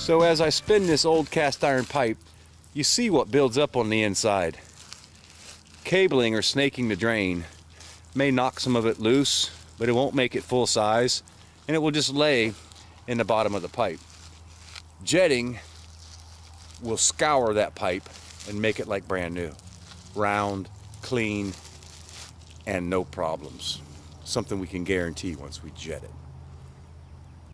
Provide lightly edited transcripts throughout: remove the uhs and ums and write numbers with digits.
So as I spin this old cast iron pipe, you see what builds up on the inside. Cabling or snaking the drain may knock some of it loose, but it won't make it full size, and it will just lay in the bottom of the pipe. Jetting will scour that pipe and make it like brand new. Round, clean, and no problems. Something we can guarantee once we jet it.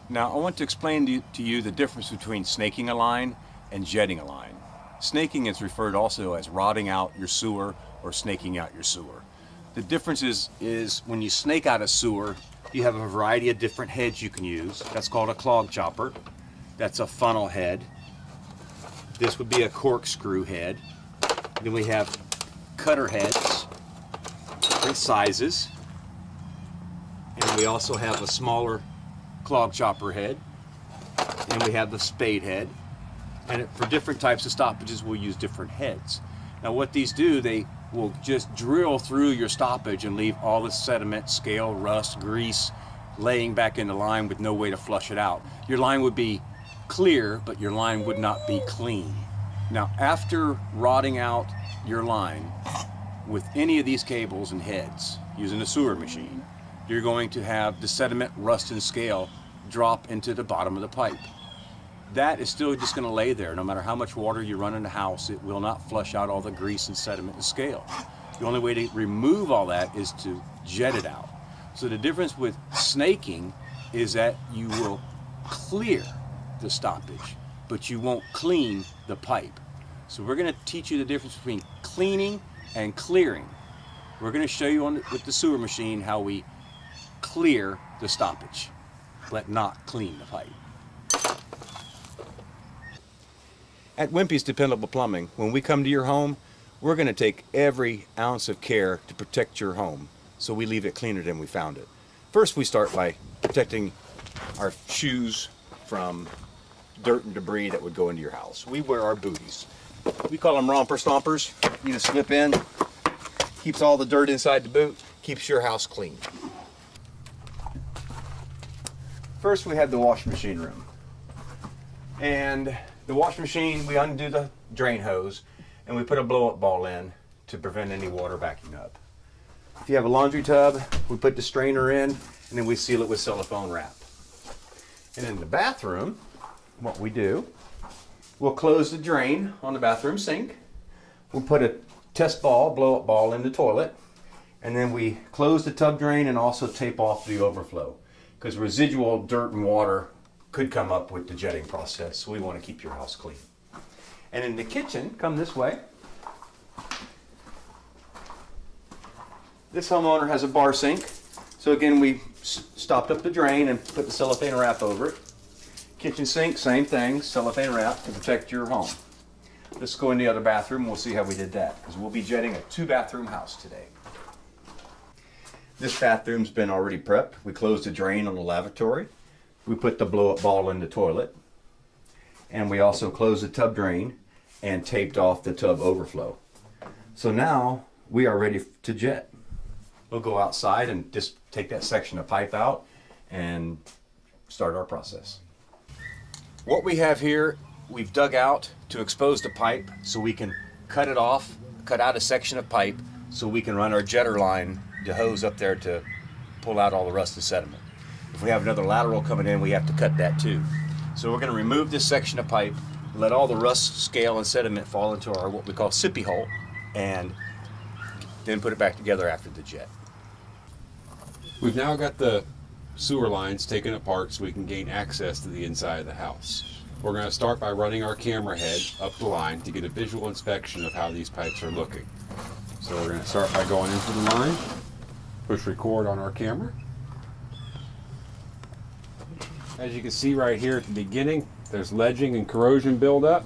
Now I want to explain to you the difference between snaking a line and jetting a line. Snaking is referred also as rotting out your sewer or snaking out your sewer. The difference is when you snake out a sewer, you have a variety of different heads you can use. That's called a clog chopper. That's a funnel head. This would be a corkscrew head. Then we have cutter heads, different sizes. And we also have a smaller clog chopper head. And we have the spade head. And for different types of stoppages, we'll use different heads. Now what these do, they will just drill through your stoppage and leave all the sediment, scale, rust, grease laying back in the line with no way to flush it out. Your line would be clear, but your line would not be clean. Now after rotting out your line with any of these cables and heads using a sewer machine, you're going to have the sediment, rust, and scale drop into the bottom of the pipe. That is still just going to lay there. No matter how much water you run in the house, it will not flush out all the grease and sediment and scale. The only way to remove all that is to jet it out. So the difference with snaking is that you will clear the stoppage, but you won't clean the pipe. So we're going to teach you the difference between cleaning and clearing. We're going to show you with the sewer machine how we clear the stoppage, but not clean the pipe. At Wimpy's Dependable Plumbing, when we come to your home, we're going to take every ounce of care to protect your home, so we leave it cleaner than we found it. First, we start by protecting our shoes from dirt and debris that would go into your house. We wear our booties. We call them romper stompers. You just slip in, keeps all the dirt inside the boot, keeps your house clean. First, we have the washing machine room. And the washing machine, we undo the drain hose and we put a blow-up ball in to prevent any water backing up. If you have a laundry tub, we put the strainer in and then we seal it with cellophane wrap. And in the bathroom, what we do, we'll close the drain on the bathroom sink. We'll put a test ball, blow-up ball in the toilet, and then we close the tub drain and also tape off the overflow, because residual dirt and water could come up with the jetting process, so we want to keep your house clean. And in the kitchen, come this way. This homeowner has a bar sink, so again we stopped up the drain and put the cellophane wrap over it. Kitchen sink, same thing, cellophane wrap to protect your home. Let's go in the other bathroom and we'll see how we did that, because we'll be jetting a 2-bathroom house today. This bathroom's been already prepped. We closed the drain on the lavatory. We put the blow-up ball in the toilet, and we also closed the tub drain and taped off the tub overflow. So now we are ready to jet. We'll go outside and just take that section of pipe out and start our process. What we have here, we've dug out to expose the pipe so we can cut it off, cut out a section of pipe so we can run our jetter line, the hose up there to pull out all the rust and sediment. If we have another lateral coming in, we have to cut that too. So we're going to remove this section of pipe, let all the rust, scale, and sediment fall into our what we call sippy hole, and then put it back together after the jet. We've now got the sewer lines taken apart so we can gain access to the inside of the house. We're going to start by running our camera head up the line to get a visual inspection of how these pipes are looking. So we're going to start by going into the line, push record on our camera. As you can see right here at the beginning, there's ledging and corrosion buildup.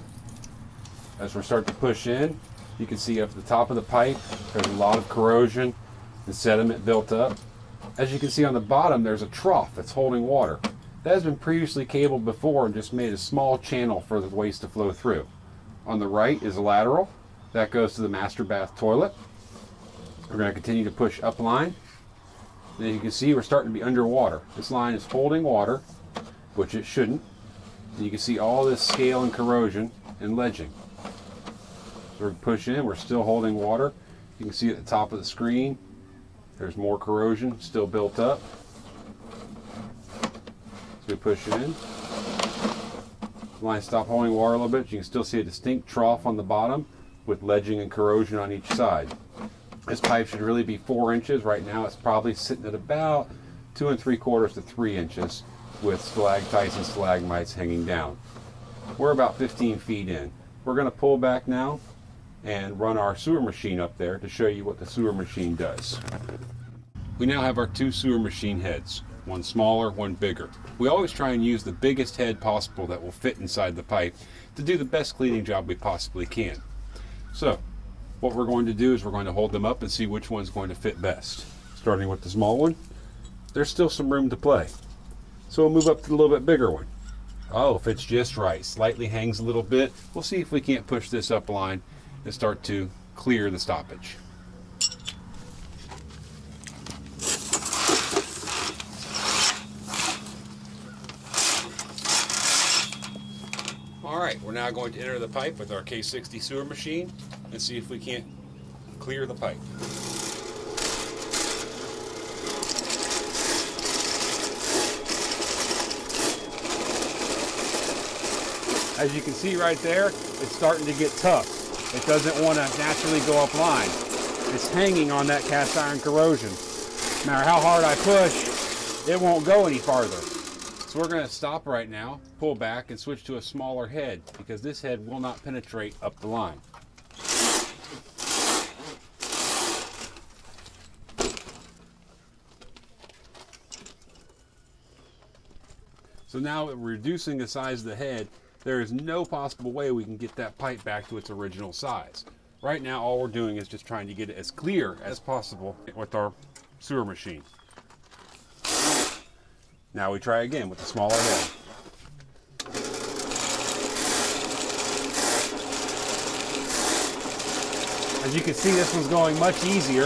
As we start to push in, you can see up at the top of the pipe, there's a lot of corrosion and sediment built up. As you can see on the bottom, there's a trough that's holding water. That has been previously cabled before and just made a small channel for the waste to flow through. On the right is a lateral. That goes to the master bath toilet. We're going to continue to push up line. And as you can see, we're starting to be underwater. This line is holding water, which it shouldn't. And you can see all this scale and corrosion and ledging. So we push in, we're still holding water. You can see at the top of the screen, there's more corrosion still built up. So we push it in. Line stop holding water a little bit. You can still see a distinct trough on the bottom with ledging and corrosion on each side. This pipe should really be 4 inches. Right now it's probably sitting at about 2 3/4 to 3 inches with stalactites and stalagmites hanging down. We're about 15 feet in. We're going to pull back now and run our sewer machine up there to show you what the sewer machine does. We now have our 2 sewer machine heads, one smaller, one bigger. We always try and use the biggest head possible that will fit inside the pipe to do the best cleaning job we possibly can. So what we're going to do is we're going to hold them up and see which one's going to fit best. Starting with the small one, there's still some room to play. So we'll move up to the little bit bigger one. Oh, fits just right, slightly hangs a little bit. We'll see if we can't push this up line and start to clear the stoppage. Alright, we're now going to enter the pipe with our K60 sewer machine and see if we can't clear the pipe. As you can see right there, it's starting to get tough. It doesn't want to naturally go up line. It's hanging on that cast iron corrosion. No matter how hard I push, it won't go any farther. So we're going to stop right now, pull back, and switch to a smaller head because this head will not penetrate up the line. So now we're reducing the size of the head. There is no possible way we can get that pipe back to its original size. Right now, all we're doing is just trying to get it as clear as possible with our sewer machine. Now we try again with the smaller head. As you can see, this one's going much easier,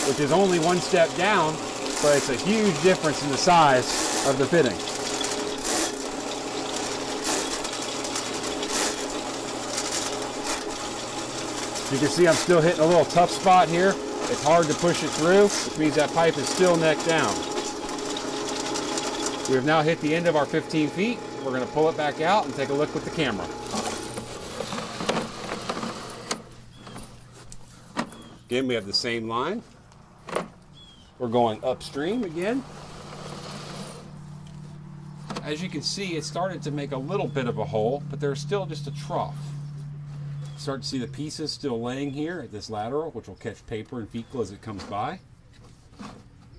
which is only one step down, but it's a huge difference in the size of the fitting. You can see I'm still hitting a little tough spot here. It's hard to push it through, which means that pipe is still neck down. We have now hit the end of our 15 feet. We're going to pull it back out and take a look with the camera. Again, we have the same line. We're going upstream again. As you can see, it started to make a little bit of a hole, but there's still just a trough. Start to see the pieces still laying here at this lateral, which will catch paper and fecal as it comes by.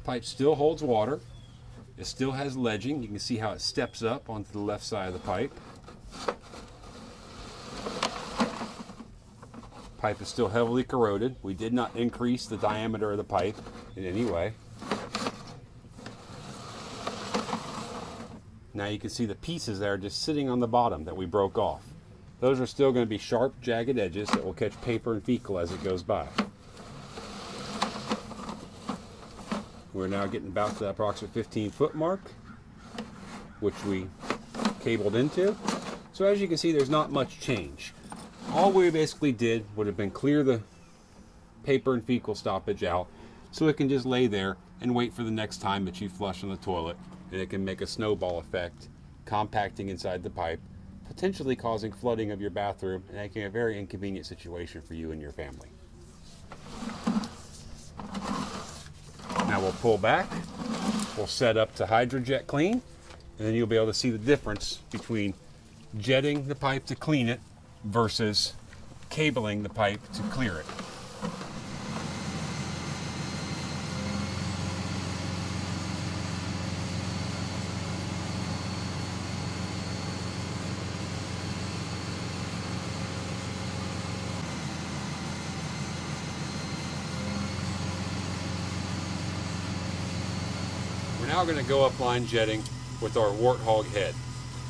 Pipe still holds water. It still has ledging. You can see how it steps up onto the left side of the pipe. Pipe is still heavily corroded. We did not increase the diameter of the pipe in any way. Now you can see the pieces that are just sitting on the bottom that we broke off. Those are still going to be sharp, jagged edges that will catch paper and fecal as it goes by. We're now getting about to the approximate 15-foot mark, which we cabled into. So as you can see, there's not much change. All we basically did would have been clear the paper and fecal stoppage out so it can just lay there and wait for the next time that you flush on the toilet, and it can make a snowball effect, compacting inside the pipe, potentially causing flooding of your bathroom and making a very inconvenient situation for you and your family. Now we'll pull back, we'll set up to hydrojet clean, and then you'll be able to see the difference between jetting the pipe to clean it versus cabling the pipe to clear it. We're now going to go up line jetting with our warthog head.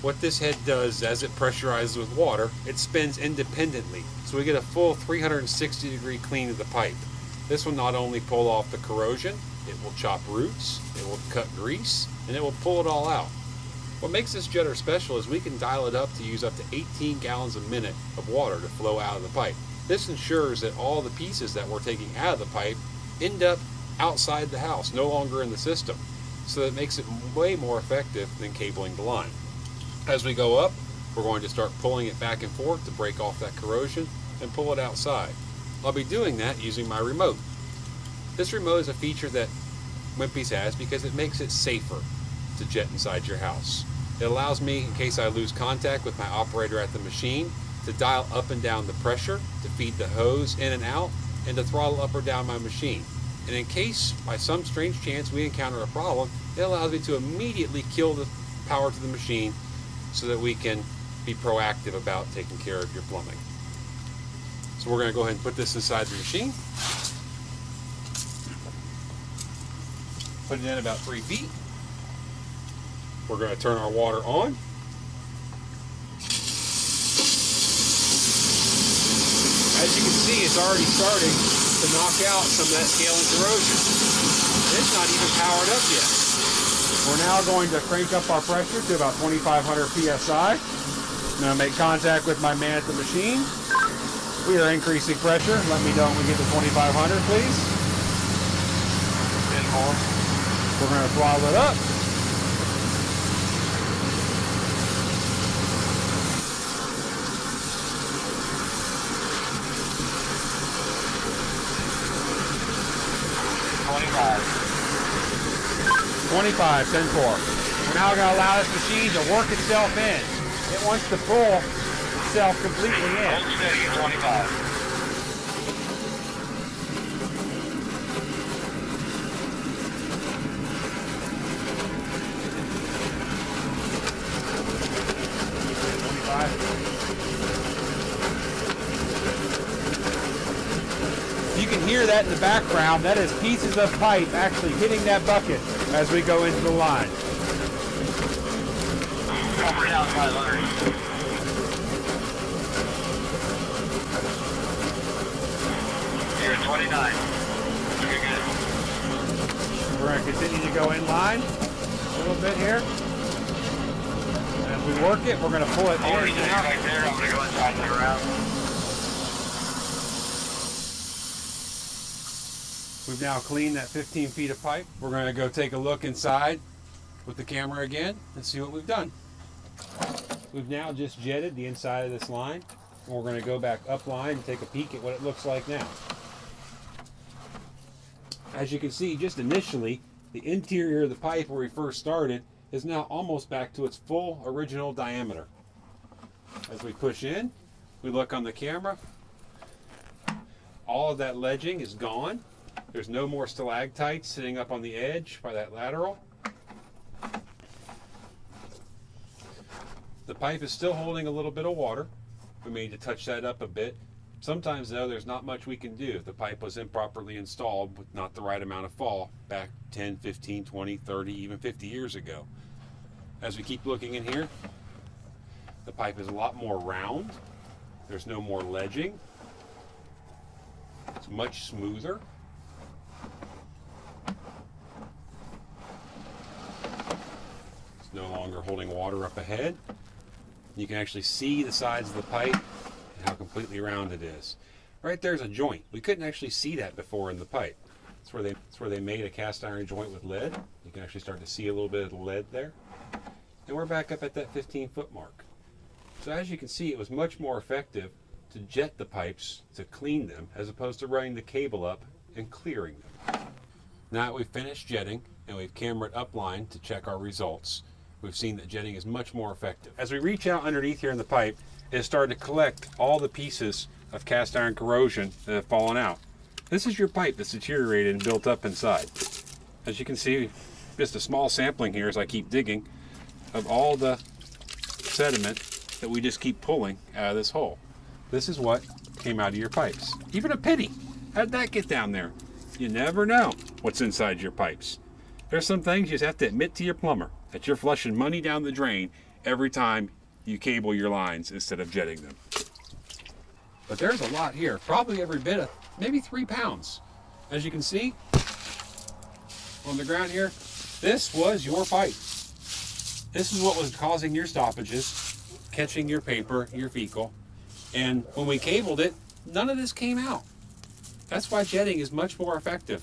What this head does, as it pressurizes with water, it spins independently, so we get a full 360-degree clean of the pipe. This will not only pull off the corrosion, it will chop roots, it will cut grease, and it will pull it all out. What makes this jetter special is we can dial it up to use up to 18 gallons a minute of water to flow out of the pipe. This ensures that all the pieces that we're taking out of the pipe end up outside the house, no longer in the system. So that makes it way more effective than cabling the line. As we go up, we're going to start pulling it back and forth to break off that corrosion and pull it outside. I'll be doing that using my remote. This remote is a feature that Wimpy's has because it makes it safer to jet inside your house. It allows me, in case I lose contact with my operator at the machine, to dial up and down the pressure, to feed the hose in and out, and to throttle up or down my machine. And in case, by some strange chance, we encounter a problem, it allows me to immediately kill the power to the machine so that we can be proactive about taking care of your plumbing. So we're going to go ahead and put this inside the machine. Put it in about 3 feet. We're going to turn our water on. As you can see, it's already starting to knock out some of that scale and corrosion. It's not even powered up yet. We're now going to crank up our pressure to about 2,500 psi. I'm going to make contact with my man at the machine. We are increasing pressure. Let me know when we get to 2,500, please. We're going to throttle it up. $25, 10-4. We're now going to allow this machine to work itself in. It wants to pull itself completely in. Hold steady at 25. You can hear that in the background. That is pieces of pipe actually hitting that bucket as we go into the line. Over down 500. You're at 29. Very good. We're going to continue to go in line a little bit here. And as we work it, we're going to pull it in and out. Right there. I'm going to go inside and around. We've now cleaned that 15 feet of pipe. We're going to go take a look inside with the camera again and see what we've done. We've now just jetted the inside of this line, and we're going to go back up line and take a peek at what it looks like now. As you can see, just initially, the interior of the pipe where we first started is now almost back to its full original diameter. As we push in, we look on the camera, all of that ledging is gone. There's no more stalactites sitting up on the edge by that lateral. The pipe is still holding a little bit of water. We may need to touch that up a bit. Sometimes, though, there's not much we can do if the pipe was improperly installed with not the right amount of fall back 10, 15, 20, 30, even 50 years ago. As we keep looking in here, the pipe is a lot more round. There's no more ledging. It's much smoother. It's no longer holding water up ahead. You can actually see the sides of the pipe and how completely round it is. Right there's a joint. We couldn't actually see that before in the pipe. That's where they made a cast iron joint with lead. You can actually start to see a little bit of the lead there. And we're back up at that 15-foot mark. So as you can see, it was much more effective to jet the pipes to clean them as opposed to running the cable up and clearing them. Now that we've finished jetting and we've cambered upline to check our results, we've seen that jetting is much more effective. As we reach out underneath here in the pipe, it has started to collect all the pieces of cast iron corrosion that have fallen out. This is your pipe that's deteriorated and built up inside. As you can see, just a small sampling here as I keep digging of all the sediment that we just keep pulling out of this hole. This is what came out of your pipes. Even a penny. How'd that get down there? You never know what's inside your pipes. There's some things you just have to admit to your plumber, that you're flushing money down the drain every time you cable your lines instead of jetting them. But there's a lot here, probably every bit of, maybe 3 pounds. As you can see on the ground here, this was your pipe. This is what was causing your stoppages, catching your paper, your fecal. And when we cabled it, none of this came out. That's why jetting is much more effective.